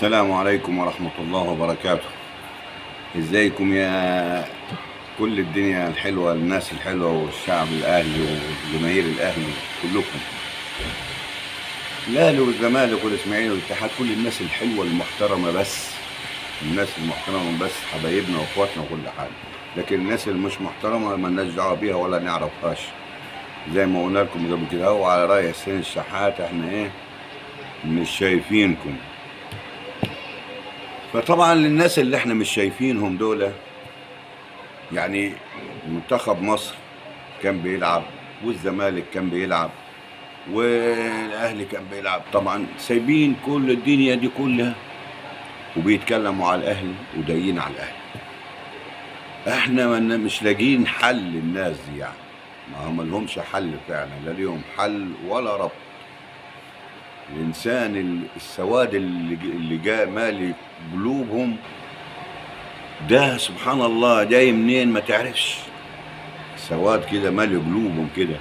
السلام عليكم ورحمة الله وبركاته. ازيكم يا كل الدنيا الحلوة، الناس الحلوة والشعب الأهلي وجماهير الأهلي كلكم، الأهلي والزمالك والإسماعيلي والاتحاد، كل الناس الحلوة المحترمة، بس الناس المحترمة بس حبايبنا وإخواتنا وكل حاجة. لكن الناس اللي مش محترمة مالناش دعوة بيها ولا نعرفهاش، زي ما قلنا لكم قبل كده. وعلى رأي حسين الشحات احنا مش شايفينكم. فطبعا للناس اللي احنا مش شايفينهم دول، يعني منتخب مصر كان بيلعب، والزمالك كان بيلعب، والاهلي كان بيلعب، طبعا سايبين كل الدنيا دي كلها وبيتكلموا على الاهلي ودايين على الاهلي. احنا مش لاقيين حل للناس دي، يعني ما هم لهمش حل فعلا، لا ليهم حل ولا رب. الانسان السواد اللي جاء مالي قلوبهم ده سبحان الله جاي منين ما تعرفش. سواد كده مالي قلوبهم كده،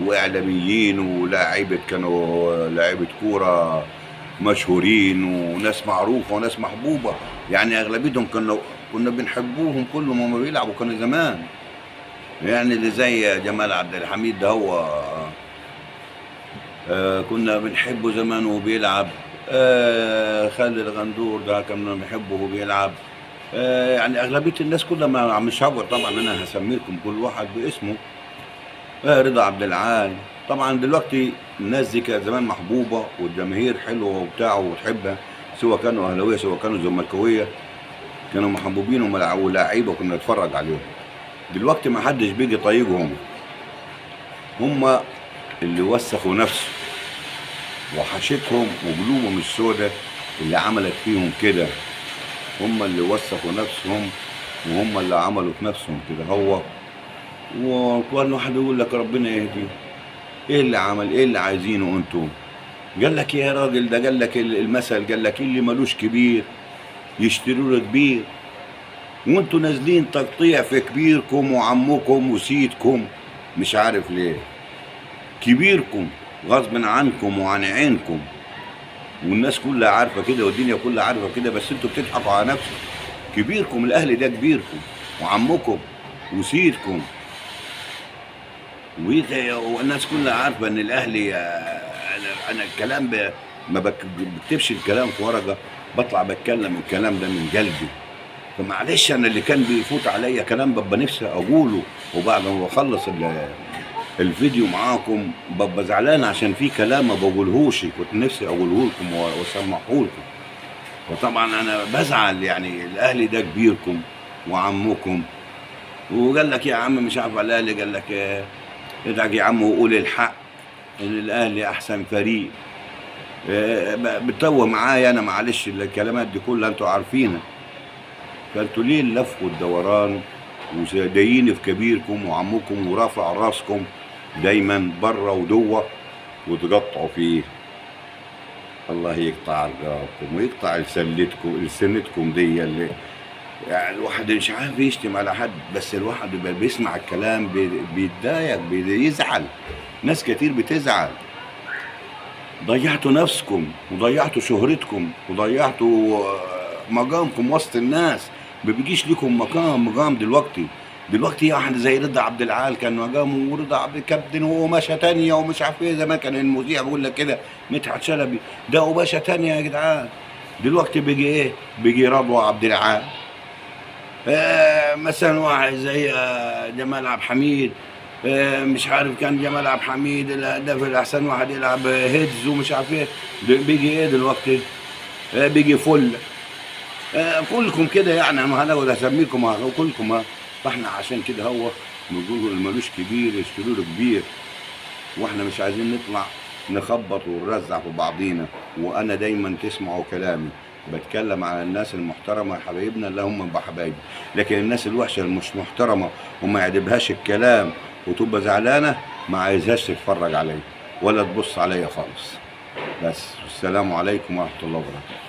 واعلاميين ولاعيبه، كانوا لاعيبه كوره مشهورين وناس معروفه وناس محبوبه، يعني اغلبيتهم كنا بنحبوهم كلهم وهم بيلعبوا كانوا زمان. يعني اللي زي جمال عبد الحميد ده هو كنا بنحبه زمان وهو بيلعب. خالد الغندور ده كنا بنحبه وهو بيلعب. يعني اغلبيه الناس كلها، ما مش هقول طبعا انا هسميكم كل واحد باسمه. رضا عبد العال. طبعا دلوقتي الناس دي كانت زمان محبوبه والجماهير حلوه وبتاع وتحبها، سواء كانوا اهلاويه سواء كانوا زملكاويه، كانوا محبوبين ولاعيبه وكنا نتفرج عليهم. دلوقتي ما حدش بيجي طايقهم، هم اللي وسخوا نفسه وحشتهم وقلوبهم السوداء اللي عملت فيهم كده. هم اللي وسخوا نفسهم وهم اللي عملوا في نفسهم كده. هو وكل واحد يقول لك ربنا يهديه. ايه اللي عمل؟ ايه اللي عايزينه انتم؟ قال لك يا راجل، ده قال لك المثل، قال لك اللي ملوش كبير يشتروا له كبير. وانتوا نازلين تقطيع في كبيركم وعمكم وسيدكم، مش عارف ليه. كبيركم غصب عنكم وعن عينكم، والناس كلها عارفه كده والدنيا كلها عارفه كده، بس انتوا بتضحكوا على نفسكم. كبيركم الاهلي ده كبيركم وعمكم وسيدكم، والناس كلها عارفه ان الاهلي. انا الكلام ما بكتبش الكلام في ورقه، بطلع بتكلم الكلام ده من قلبي. فمعلش انا اللي كان بيفوت عليا كلام ببقى نفسي اقوله، وبعد ما بخلص الفيديو معاكم ببقى زعلان عشان في كلام ما بقولهوش كنت نفسي اقوله لكم واسمعه لكم. وطبعا انا بزعل، يعني الاهلي ده كبيركم وعمكم. وقال لك يا عم مش عارف على الاهلي، قال لك ادعك يا عم وقول الحق ان الاهلي احسن فريق. بتوه معايا انا، معلش الكلمات دي كلها انتوا عارفينها. فانتوا ليه اللف والدوران وجايين في كبيركم وعمكم ورافع راسكم دايما بره ودوه وتقطعوا فيه؟ الله يقطع رقابكم ويقطع لسنتكم دي اللي يعني الواحد مش عارف يشتم على حد، بس الواحد بيسمع الكلام بيتضايق بيزعل. ناس كتير بتزعل. ضيعتوا نفسكم وضيعتوا شهرتكم وضيعتوا مقامكم وسط الناس. ما بيجيش لكم مقام دلوقتي واحد زي رضا عبد العال كان مقامه، ورضا عبد الكابتن وهو ماشى تانية ومش عارف ايه. زمان كان المذيع بيقول لك كده مدحت شلبي ده وباشا تانية يا جدعان. دلوقتي بيجي ايه؟ بيجي رضوى عبد العال. مثلا واحد زي جمال عبد الحميد. مش عارف كان جمال عبد الحميد الهداف الاحسن واحد يلعب هيدز ومش عارف ايه. بيجي ايه دلوقتي؟ بيجي فل. كلكم كده، يعني انا هنقعد اسميكم كلكم. فاحنا عشان كده هو بنقول اللي ملوش كبير يشتروا له كبير. واحنا مش عايزين نطلع نخبط ونرزع في بعضينا. وانا دايما تسمعوا كلامي، بتكلم على الناس المحترمه حبايبنا اللي هم بحبايبي. لكن الناس الوحشه اللي مش محترمه وما يعجبهاش الكلام وتبقى زعلانه، ما عايزهاش تتفرج عليا ولا تبص عليا خالص. بس السلام عليكم ورحمه الله وبركاته.